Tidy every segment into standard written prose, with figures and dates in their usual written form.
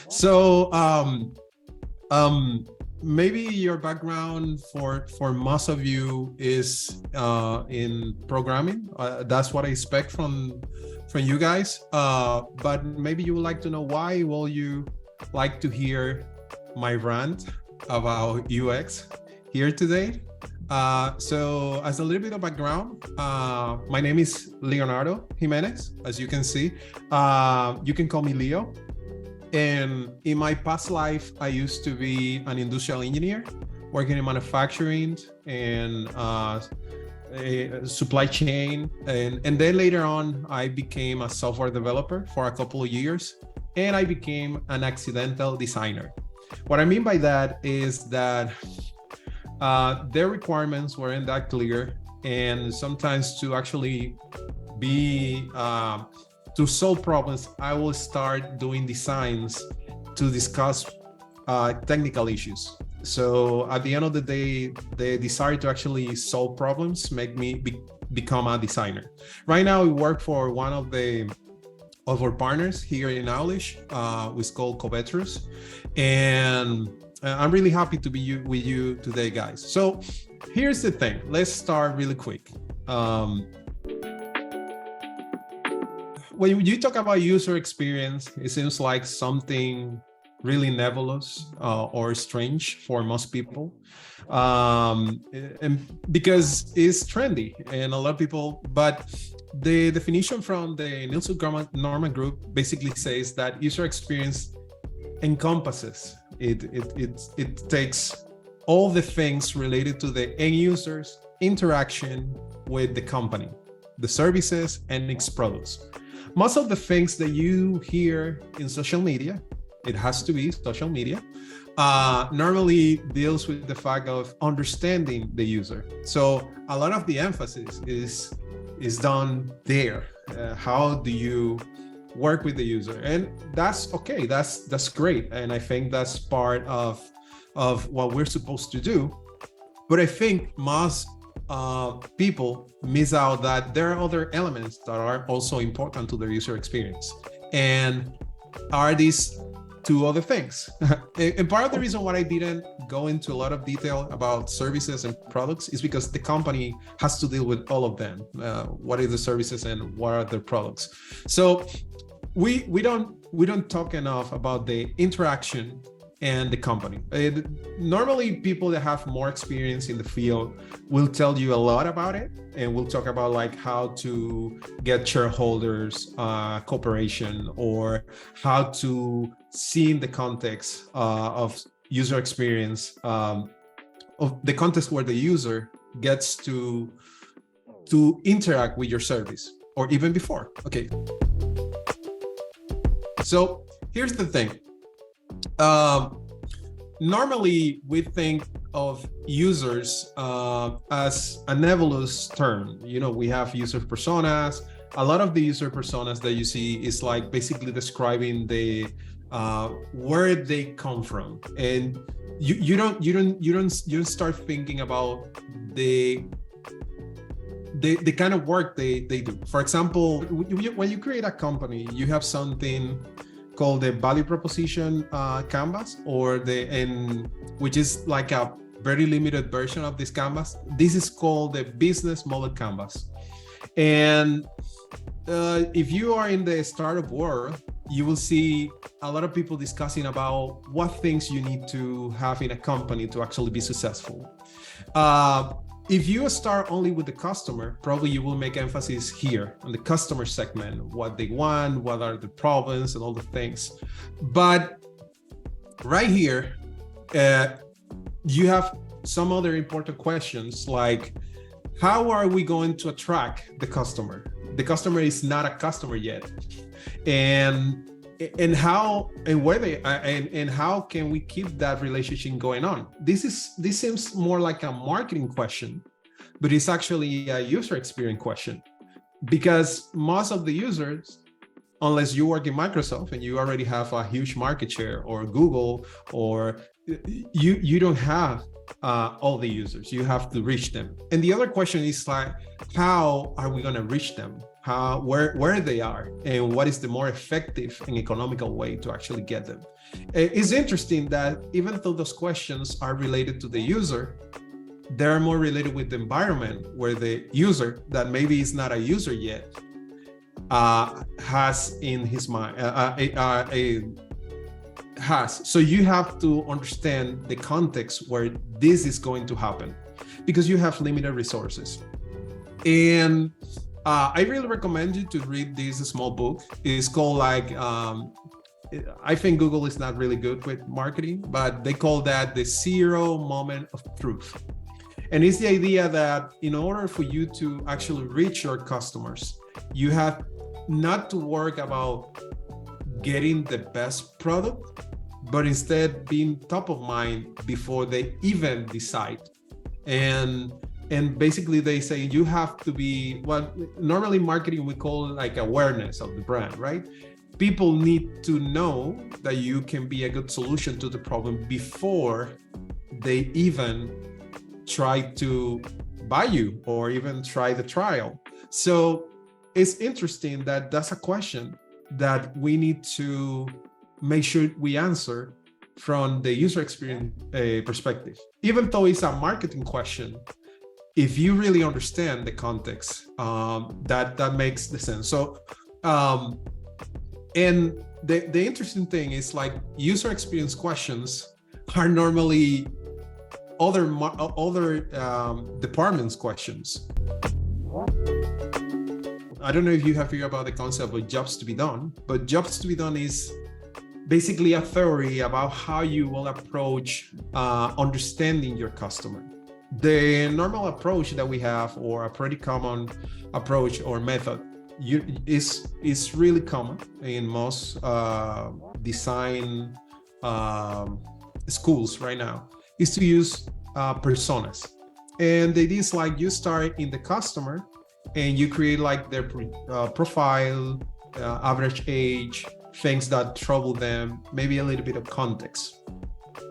So maybe your background for most of you is in programming. That's what I expect from you guys. But maybe you would like to know why will you like to hear my rant about UX here today. So as a little bit of background, my name is Leonardo Jimenez. As you can see, you can call me Leo. And in my past life, I used to be an industrial engineer working in manufacturing and supply chain. And then later on, I became a software developer for a couple of years, and I became an accidental designer. What I mean by that is that their requirements weren't that clear, and sometimes to actually be to solve problems, I will start doing designs to discuss technical issues. So at the end of the day, the desire to actually solve problems make me become a designer. Right now, we work for one of our partners here in Oowlish, it's called Covetrus, and I'm really happy to be with you today, guys. So here's the thing. Let's start really quick. When you talk about user experience, it seems like something really nebulous or strange for most people, and because it's trendy and a lot of people. But the definition from the Nielsen Norman Group basically says that user experience encompasses it takes all the things related to the end user's interaction with the company, the services, and its products. Most of the things that you hear in social media, it has to be social media, normally deals with the fact of understanding the user. So a lot of the emphasis is done there. How do you work with the user? And that's okay. That's great. And I think that's part of what we're supposed to do. But I think most people miss out that there are other elements that are also important to their user experience. And are these two other things? And part of the reason why I didn't go into a lot of detail about services and products is because the company has to deal with all of them. What are the services and what are the products? So we don't talk enough about the interaction and the company. Normally, people that have more experience in the field will tell you a lot about it, and we'll talk about like how to get shareholders cooperation, or how to see in the context of user experience, of the context where the user gets to interact with your service, or even before. Okay. So here's the thing. Normally, we think of users as a nebulous term. You know, we have user personas. A lot of the user personas that you see is like basically describing the where they come from, and you don't start thinking about the kind of work they do. For example, when you create a company, you have something called the value proposition canvas, which is like a very limited version of this canvas. This is called the business model canvas. And if you are in the startup world, you will see a lot of people discussing about what things you need to have in a company to actually be successful. If you start only with the customer, probably you will make emphasis here on the customer segment, what they want, what are the problems, and all the things. But right here, you have some other important questions, like how are we going to attract the customer? The customer is not a customer yet, and how and where they and how can we keep that relationship going on? This seems more like a marketing question, but it's actually a user experience question, because most of the users, unless you work in Microsoft and you already have a huge market share, or Google, or you don't have all the users. You have to reach them. And the other question is like, how are we going to reach them? where they are, and what is the more effective and economical way to actually get them. It's interesting that even though those questions are related to the user, they're more related with the environment where the user that maybe is not a user yet has in his mind has. So you have to understand the context where this is going to happen, because you have limited resources. And I really recommend you to read this small book. It's called I think Google is not really good with marketing, but they call that the 0 moment of truth. And it's the idea that in order for you to actually reach your customers, you have not to work about getting the best product, but instead being top of mind before they even decide. And basically they say you have to be, well, normally marketing we call like awareness of the brand, right? People need to know that you can be a good solution to the problem before they even try to buy you or even try the trial. So it's interesting that that's a question that we need to make sure we answer from the user experience perspective. Even though it's a marketing question, if you really understand the context, that makes the sense. So, and the interesting thing is like user experience questions are normally other departments' questions. I don't know if you have heard about the concept of jobs to be done, but jobs to be done is basically a theory about how you will approach understanding your customer. The normal approach that we have, or a pretty common approach or method, is really common in most design schools right now, is to use personas. And the idea is like you start in the customer and you create like their profile, average age, things that trouble them, maybe a little bit of context.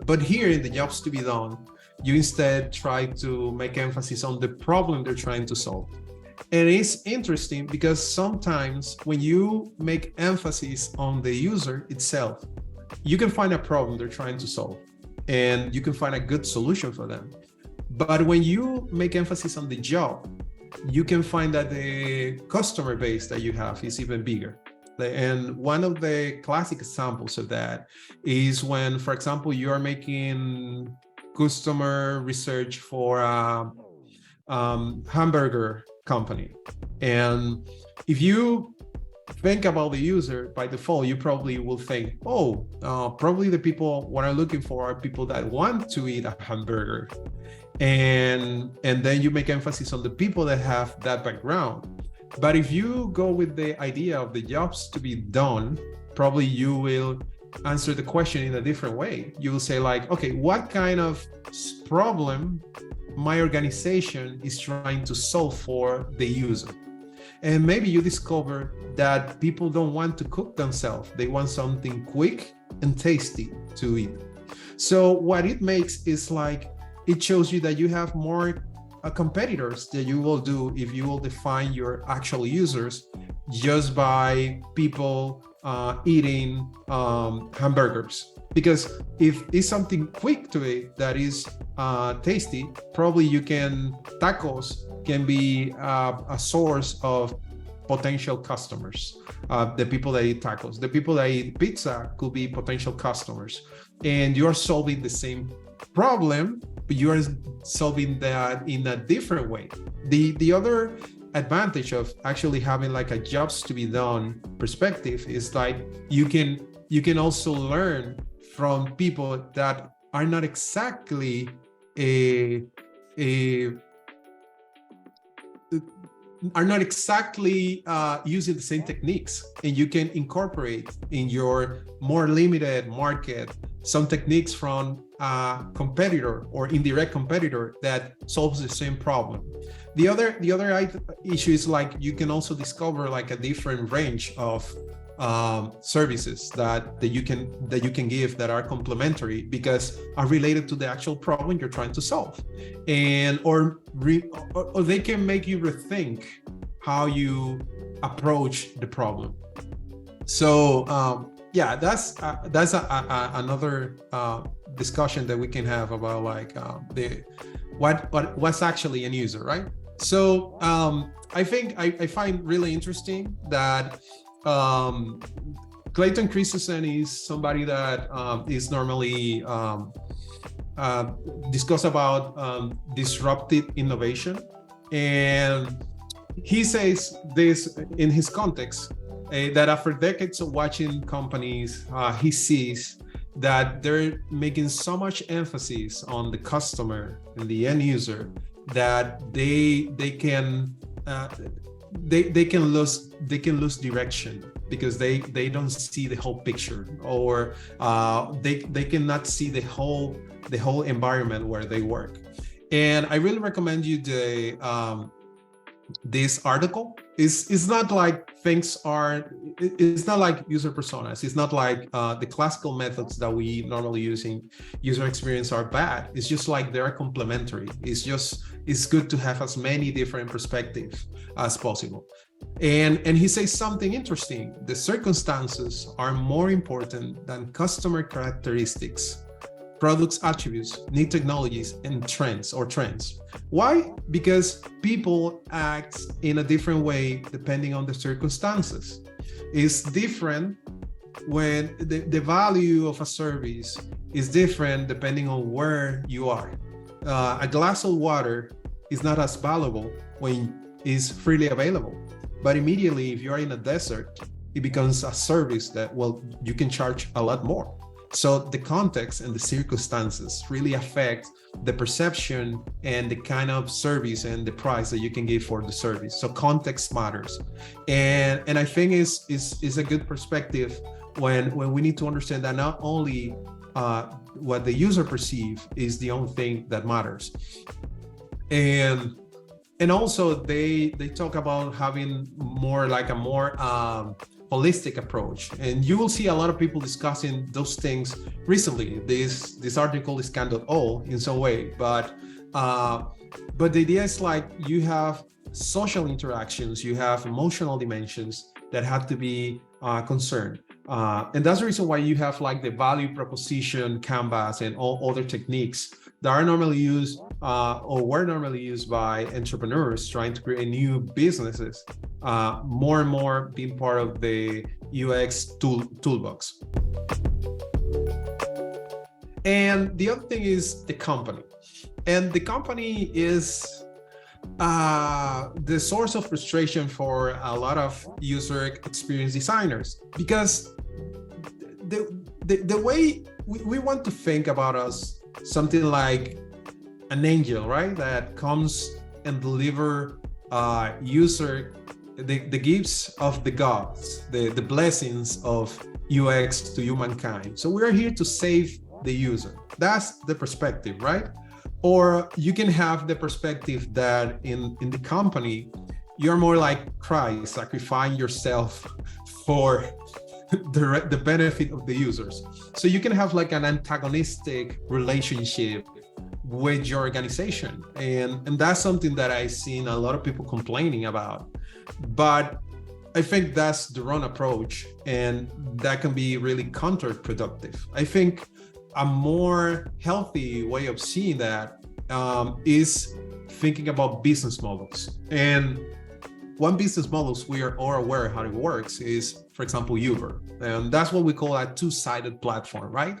But here in the jobs to be done, you instead try to make emphasis on the problem they're trying to solve. And it's interesting because sometimes when you make emphasis on the user itself, you can find a problem they're trying to solve and you can find a good solution for them. But when you make emphasis on the job, you can find that the customer base that you have is even bigger. And one of the classic examples of that is when, for example, you are making customer research for a hamburger company. And if you think about the user by default, you probably will think, probably the people what I'm looking for are people that want to eat a hamburger. And then you make emphasis on the people that have that background. But if you go with the idea of the jobs to be done, probably you will answer the question in a different way. You will say like, okay, what kind of problem my organization is trying to solve for the user? And maybe you discover that people don't want to cook themselves. They want something quick and tasty to eat. So what it makes is like, it shows you that you have more competitors that you will do if you will define your actual users just by people eating hamburgers. Because if it's something quick to eat that is tasty, probably tacos can be a source of potential customers. The people that eat tacos, the people that eat pizza could be potential customers. And you're solving the same problem, but you are solving that in a different way. The other advantage of actually having like a jobs to be done perspective is like you can also learn from people that are not exactly using the same techniques, and you can incorporate in your more limited market some techniques from a competitor or indirect competitor that solves the same problem. The other issue is like you can also discover like a different range of services that you can give that are complementary because are related to the actual problem you're trying to solve, and or they can make you rethink how you approach the problem. So yeah, that's another discussion that we can have about like what's actually an user, right? So I think I find really interesting that Clayton Christensen is somebody that is normally discuss about disruptive innovation, and he says this in his context, that after decades of watching companies, he sees that they're making so much emphasis on the customer and the end user that they can lose direction, because they don't see the whole picture, or they cannot see the whole environment where they work. And I really recommend you this article. It's not like it's not like user personas. It's not like the classical methods that we normally use in user experience are bad. It's just like they're complementary. It's good to have as many different perspectives as possible. And he says something interesting. The circumstances are more important than customer characteristics, products, attributes, new technologies, and trends. Why? Because people act in a different way depending on the circumstances. It's different when the value of a service is different depending on where you are. A glass of water is not as valuable when it's freely available, but immediately if you're in a desert, it becomes a service that, well, you can charge a lot more. So the context and the circumstances really affect the perception and the kind of service and the price that you can give for the service. So context matters. And I think is a good perspective when we need to understand that not only what the user perceives is the only thing that matters. And also they talk about having more holistic approach, and you will see a lot of people discussing those things recently. This article is kind of old in some way, but the idea is like you have social interactions, you have emotional dimensions that have to be concerned, and that's the reason why you have like the value proposition canvas and all other techniques that are normally used or were normally used by entrepreneurs trying to create new businesses, more and more being part of the UX toolbox. And the other thing is the company. And the company is the source of frustration for a lot of user experience designers, because the way we want to think about us something like an angel, right? That comes and deliver user the gifts of the gods, the blessings of UX to humankind. So we're here to save the user. That's the perspective, right? Or you can have the perspective that in the company, you're more like Christ, sacrificing yourself for the benefit of the users. So you can have like an antagonistic relationship with your organization. And that's something that I've seen a lot of people complaining about. But I think that's the wrong approach, and that can be really counterproductive. I think a more healthy way of seeing that is thinking about business models. And one business models we are all aware how it works is, for example, Uber. And that's what we call a two-sided platform, right?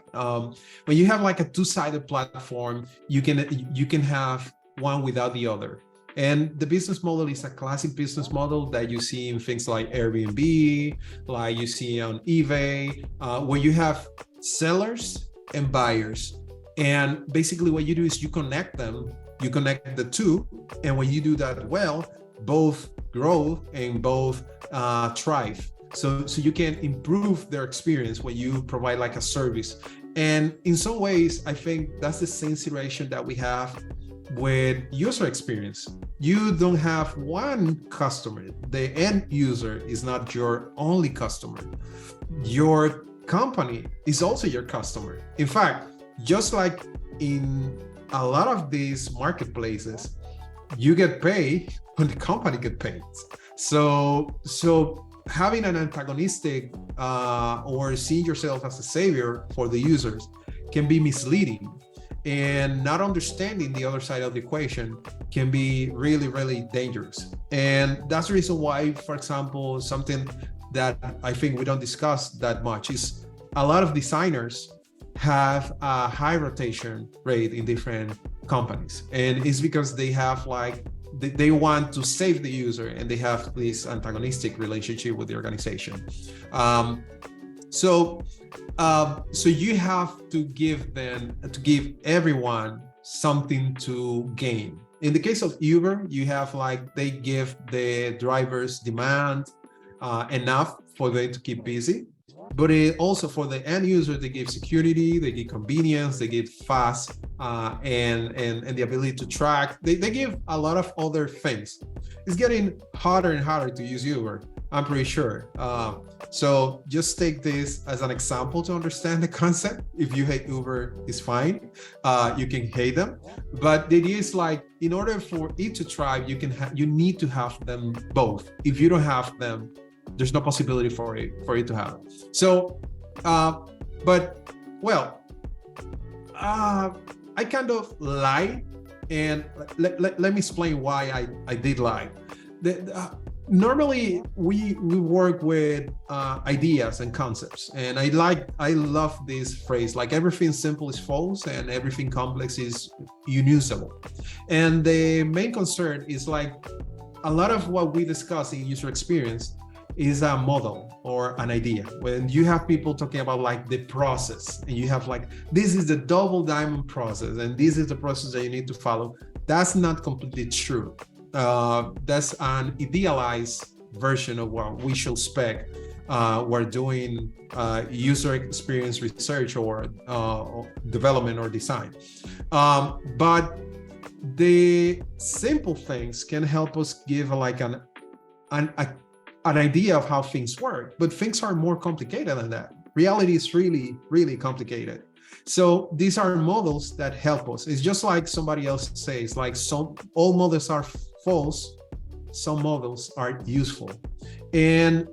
When you have like a two-sided platform, you can have one without the other. And the business model is a classic business model that you see in things like Airbnb, like you see on eBay, where you have sellers and buyers. And basically what you do is you connect them, you connect the two. And when you do that well, both grow and both thrive. So you can improve their experience when you provide like a service. And in some ways, I think that's the same situation that we have with user experience. You don't have one customer. The end user is not your only customer. Your company is also your customer. In fact, just like in a lot of these marketplaces, you get paid when the company gets paid. So having an antagonistic or seeing yourself as a savior for the users can be misleading, and not understanding the other side of the equation can be really, really dangerous. And that's the reason why, for example, something that I think we don't discuss that much is a lot of designers have a high rotation rate in different companies, and it's because they have like they want to save the user, and they have this antagonistic relationship with the organization. So you have to give everyone something to gain. In the case of Uber, you have like they give the drivers demand enough for them to keep busy, but also for the end user, they give security, they give convenience, they give fast and the ability to track. They give a lot of other things. It's getting harder and harder to use Uber, I'm pretty sure. So just take this as an example to understand the concept. If you hate Uber, it's fine. You can hate them, but the idea is like, in order for it to thrive, you need to have them both. If you don't have them, there's no possibility for it to happen. So, but well, I kind of lied, and let me explain why I did lie. Normally we work with ideas and concepts, and I love this phrase, like everything simple is false and everything complex is unusable. And the main concern is like a lot of what we discuss in user experience is a model or an idea. When you have people talking about like the process, and you have like, this is the double diamond process, and this is the process that you need to follow, that's not completely true. That's an idealized version of what we should expect. We're doing user experience research or development or design. But the simple things can help us give like an idea of how things work, but things are more complicated than that. Reality is really, really complicated. So these are models that help us. It's just like somebody else says, like all models are false, some models are useful. And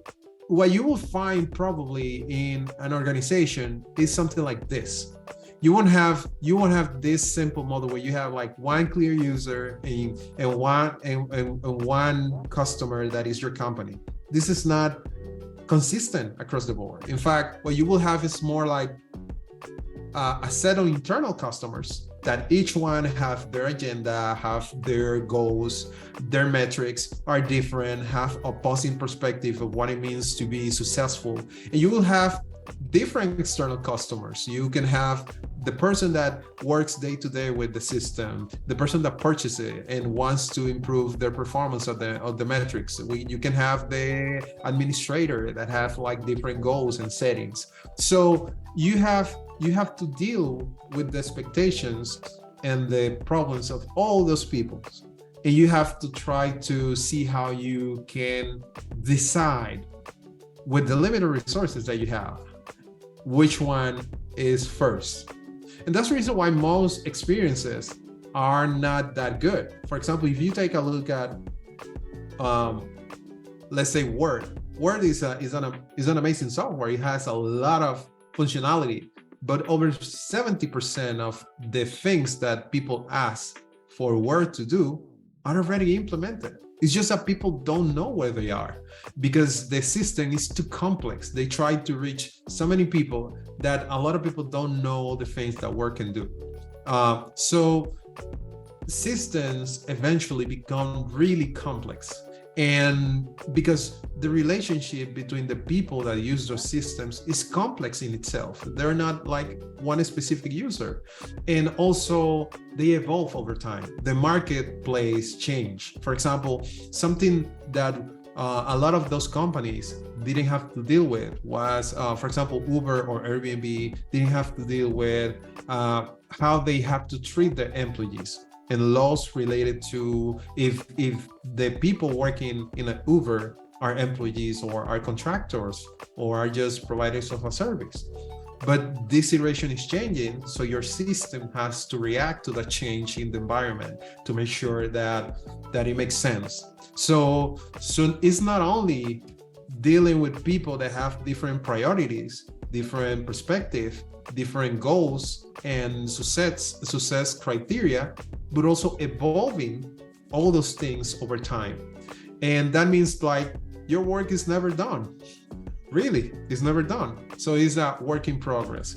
what you will find probably in an organization is something like this. You won't have this simple model where you have like one clear user and one customer that is your company. This is not consistent across the board. In fact, what you will have is more like a set of internal customers that each one have their agenda, have their goals, their metrics are different, have opposing perspective of what it means to be successful. And you will have different external customers. You can have the person that works day to day with the system, the person that purchases it and wants to improve their performance of the metrics. You can have the administrator that have like different goals and settings. So you have to deal with the expectations and the problems of all those people. And you have to try to see how you can decide with the limited resources that you have, which one is first. And that's the reason why most experiences are not that good. For example, if you take a look at, let's say Word is an amazing software. It has a lot of functionality, but over 70% of the things that people ask for Word to do are already implemented. It's just that people don't know where they are because the system is too complex. They try to reach so many people that a lot of people don't know all the things that Word can do. So systems eventually become really complex. And because the relationship between the people that use those systems is complex in itself. They're not like one specific user. And also they evolve over time. The marketplace change. For example, something that a lot of those companies didn't have to deal with was, for example, Uber or Airbnb didn't have to deal with how they have to treat their employees and laws related to if the people working in an Uber are employees or are contractors or are just providers of a service. But this situation is changing, so your system has to react to the change in the environment to make sure that it makes sense. So it's not only dealing with people that have different priorities, different perspective, different goals and success criteria, but also evolving all those things over time. And that means like your work is never done. Really, it's never done. So it's a work in progress.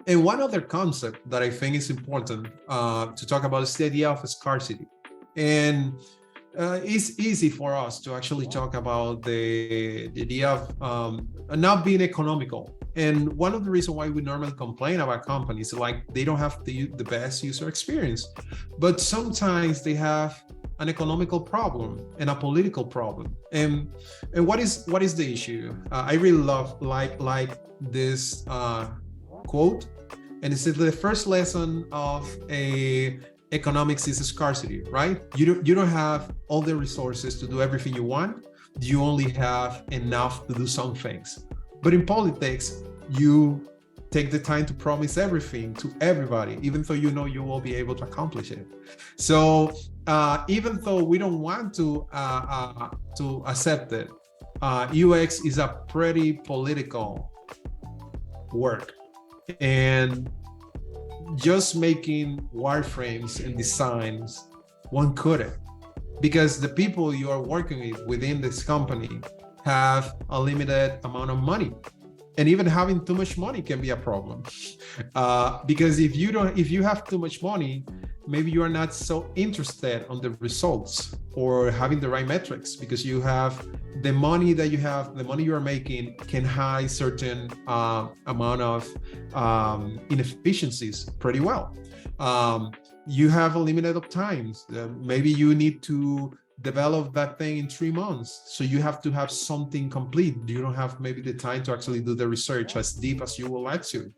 And one other concept that I think is important to talk about is the idea of scarcity. And it's easy for us to actually talk about the idea of not being economical. And one of the reasons why we normally complain about companies is like they don't have the best user experience, but sometimes they have an economical problem and a political problem. And what is the issue? I really like this quote, and it says the first lesson of economics is scarcity, right? You don't have all the resources to do everything you want. You only have enough to do some things. But in politics, you take the time to promise everything to everybody, even though you know you will be able to accomplish it. So even though we don't want to accept it, UX is a pretty political work. And just making wireframes and designs, one couldn't, because the people you are working with within this company have a limited amount of money. And even having too much money can be a problem, because if you have too much money, maybe you are not so interested on the results or having the right metrics, because you have the money that you have, the money you are making can hide certain amount of inefficiencies pretty well. You have a limited of times. Maybe you need to develop that thing in 3 months. So you have to have something complete. You don't have maybe the time to actually do the research as deep as you would like to.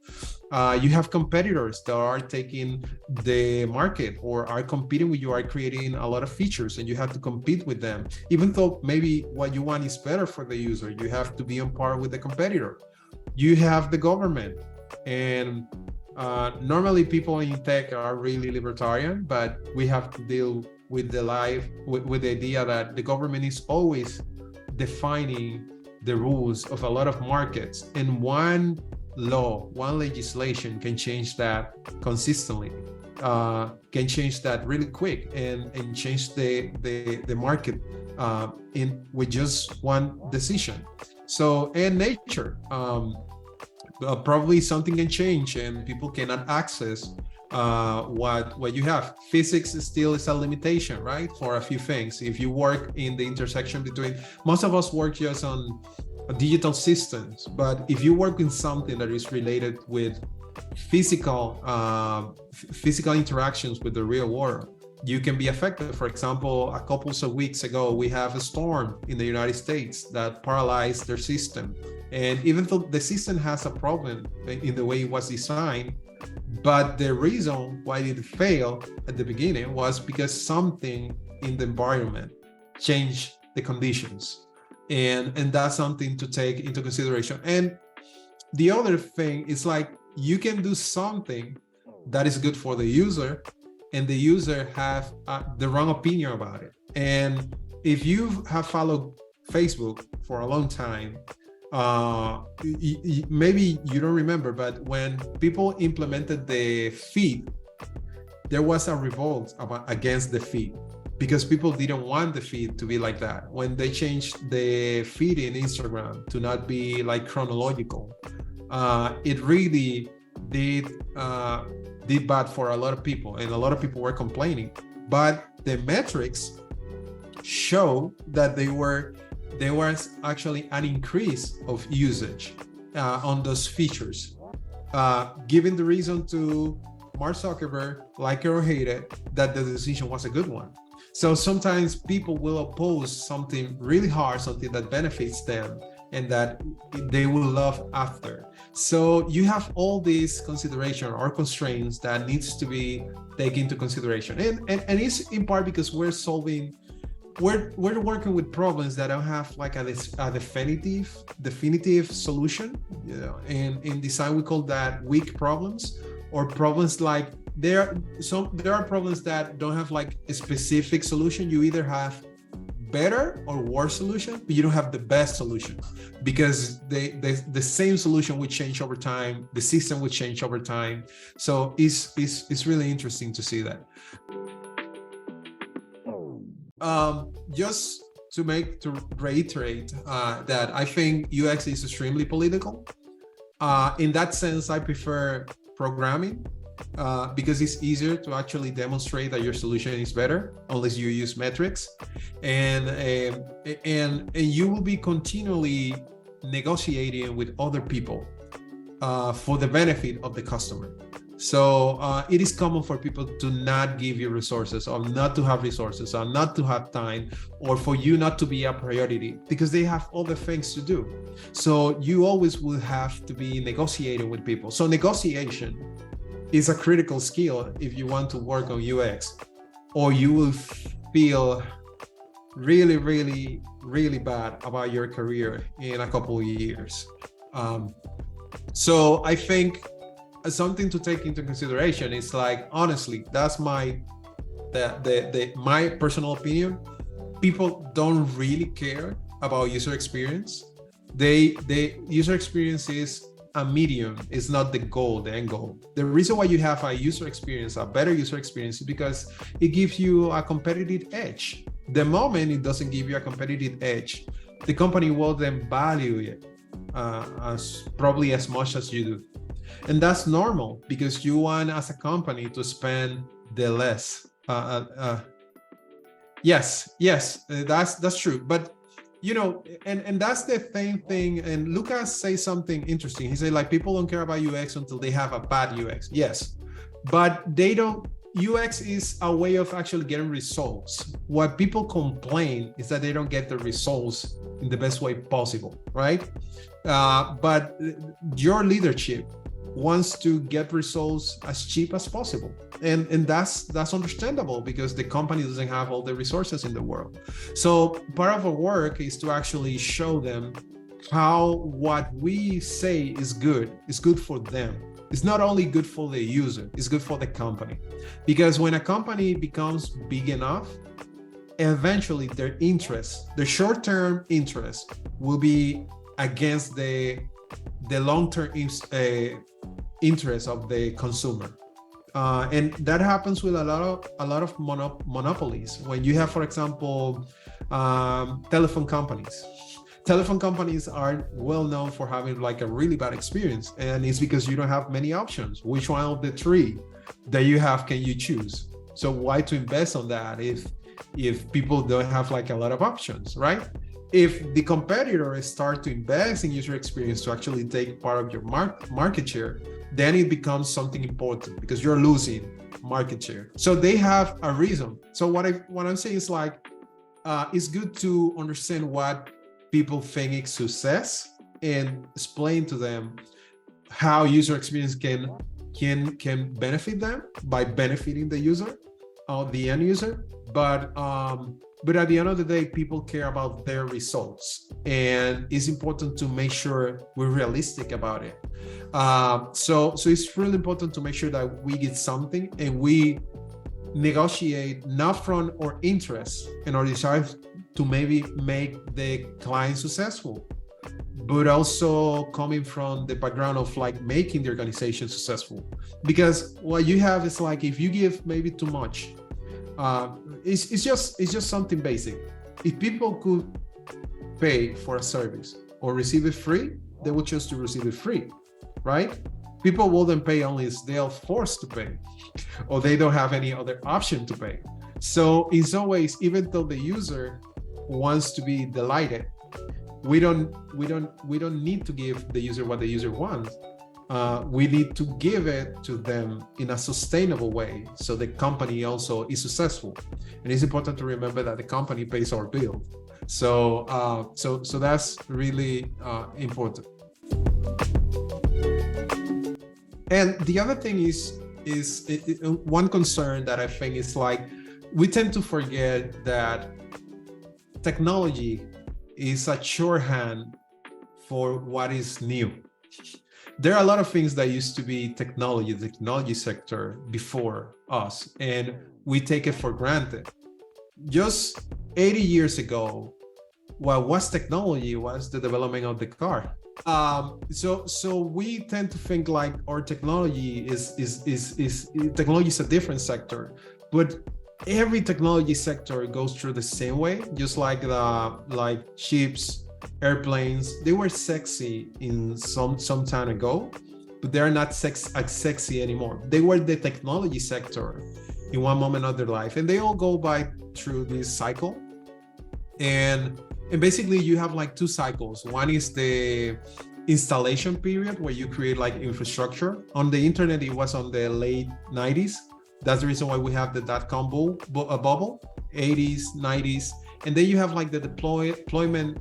You have competitors that are taking the market or are competing with you, are creating a lot of features, and you have to compete with them. Even though maybe what you want is better for the user, you have to be on par with the competitor. You have the government, and normally people in tech are really libertarian, but we have to deal with the idea that the government is always defining the rules of a lot of markets, and one law, one legislation can change that consistently, can change that really quick and change the market with just one decision. So, and nature, probably something can change and people cannot access what you have. Physics still is a limitation, right? For a few things. If you work in the intersection between, most of us work just on digital systems, but if you work in something that is related with physical interactions with the real world, you can be affected. For example, a couple of weeks ago, we have a storm in the United States that paralyzed their system. And even though the system has a problem in the way it was designed, but the reason why it failed at the beginning was because something in the environment changed the conditions. And that's something to take into consideration. And the other thing is like, you can do something that is good for the user, and the user have the wrong opinion about it. And if you have followed Facebook for a long time, maybe you don't remember, but when people implemented the feed, there was a revolt against the feed, because people didn't want the feed to be like that. When they changed the feed in Instagram to not be like chronological, it really did bad for a lot of people, and a lot of people were complaining. But the metrics show that there was actually an increase of usage on those features, giving the reason to Mark Zuckerberg, like it or hate it, that the decision was a good one. So sometimes people will oppose something really hard, something that benefits them and that they will love after. So you have all these consideration or constraints that needs to be taken into consideration. And it's in part because we're solving we're working with problems that don't have like a definitive solution. You know, and in design we call that weak problems, or problems like there are problems that don't have like a specific solution. You either have better or worse solution, but you don't have the best solution, because the same solution would change over time, the system would change over time. So it's really interesting to see that. Just to reiterate that I think UX is extremely political. In that sense, I prefer programming because it's easier to actually demonstrate that your solution is better unless you use metrics, and you will be continually negotiating with other people for the benefit of the customer. So it is common for people to not give you resources, or not to have resources, or not to have time, or for you not to be a priority because they have other things to do. So you always will have to be negotiating with people. So negotiation is a critical skill if you want to work on UX, or you will feel really, really, really bad about your career in a couple of years. So I think something to take into consideration is like, honestly, that's my personal opinion. People don't really care about user experience. The user experience is a medium, is not the goal, the end goal. The reason why you have a user experience, a better user experience, is because it gives you a competitive edge. The moment it doesn't give you a competitive edge, the company will then value it probably as much as you do. And that's normal, because you want, as a company, to spend the less. Yes, that's true. But you know, and that's the same thing. And Lucas says something interesting. He said, like, people don't care about UX until they have a bad UX. Yes, but they don't. UX is a way of actually getting results. What people complain is that they don't get the results in the best way possible, right? But your leadership wants to get results as cheap as possible, and that's understandable, because the company doesn't have all the resources in the world. So part of our work is to actually show them how what we say is good for them. It's not only good for the user, it's good for the company. Because when a company becomes big enough, eventually their short-term interest will be against the long-term interest of the consumer. And that happens with a lot of monopolies. When you have, for example, telephone companies. Telephone companies are well known for having like a really bad experience, and it's because you don't have many options. Which one of the three that you have can you choose? So why to invest on that if people don't have like a lot of options, right? If the competitors start to invest in user experience to actually take part of your market share, then it becomes something important, because you're losing market share. So they have a reason. So what I'm saying is like, it's good to understand what people think is success and explain to them how user experience can benefit them by benefiting the user or the end user. But at the end of the day, people care about their results, and it's important to make sure we're realistic about it. So it's really important to make sure that we get something, and we negotiate not from our interest and our desire to maybe make the client successful, but also coming from the background of like making the organization successful. Because what you have is like, if you give maybe too much, it's just something basic. If people could pay for a service or receive it free, they would choose to receive it free, right? People wouldn't pay unless they are forced to pay, or they don't have any other option to pay. So in some ways, even though the user wants to be delighted, we don't need to give the user what the user wants. We need to give it to them in a sustainable way, so the company also is successful. And it's important to remember that the company pays our bill. So that's really important. And the other thing is one concern that I think is like, we tend to forget that technology is a shorthand for what is new. There are a lot of things that used to be technology, the technology sector before us, and we take it for granted. Just 80 years ago, what was technology was the development of the car. So we tend to think like our technology is technology is a different sector, but every technology sector goes through the same way. Just like ships, airplanes, they were sexy in some time ago, but they're not as sexy anymore. They were the technology sector in one moment of their life, and they all go by through this cycle. And basically you have like two cycles. One is the installation period, where you create like infrastructure. On the internet, it was on the late 90s. That's the reason why we have the dot-com bubble, 80s, 90s. And then you have like the deployment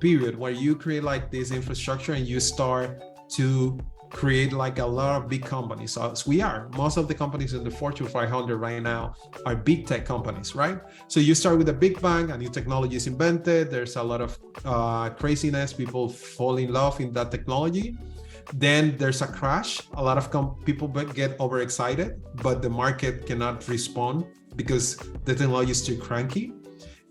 period, where you create like this infrastructure and you start to create like a lot of big companies. So most of the companies in the Fortune 500 right now are big tech companies, right? So you start with a big bang, a new technology is invented. There's a lot of craziness. People fall in love in that technology. Then there's a crash. A lot of people get overexcited, but the market cannot respond because the technology is too cranky.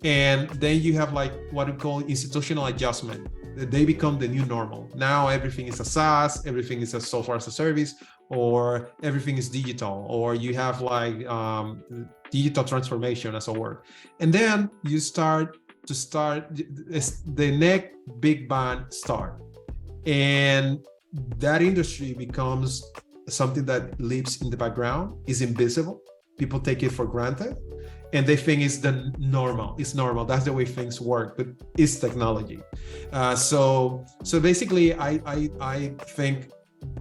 And then you have like what we call institutional adjustment. They become the new normal. Now everything is a SaaS, everything is a software as a service, or everything is digital, or you have like digital transformation as a word. And then you start the next big bang start. And that industry becomes something that lives in the background, is invisible. People take it for granted. And they think it's the normal. It's normal. That's the way things work, but it's technology. So basically, I think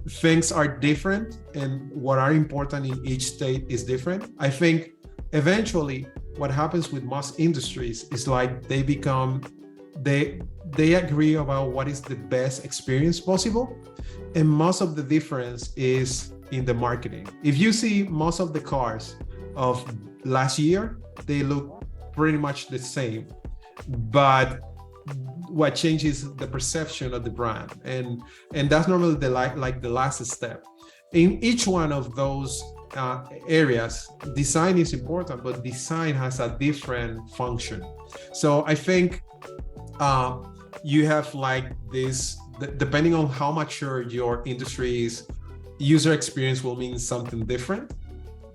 things are different, and what are important in each state is different. I think eventually, what happens with most industries is like they agree about what is the best experience possible, and most of the difference is in the marketing. If you see most of the cars of last year, they look pretty much the same, but what changes the perception of the brand, and that's normally the last step. In each one of those areas, design is important, but design has a different function. So I think you have like this, depending on how mature your industry is, user experience will mean something different.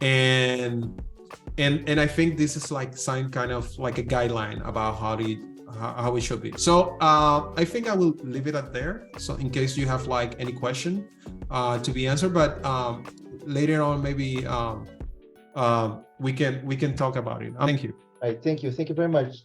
And I think this is like some kind of like a guideline about how it should be. So I think I will leave it at there. So in case you have like any question to be answered, but later on maybe we can talk about it. Thank you. All right, thank you very much.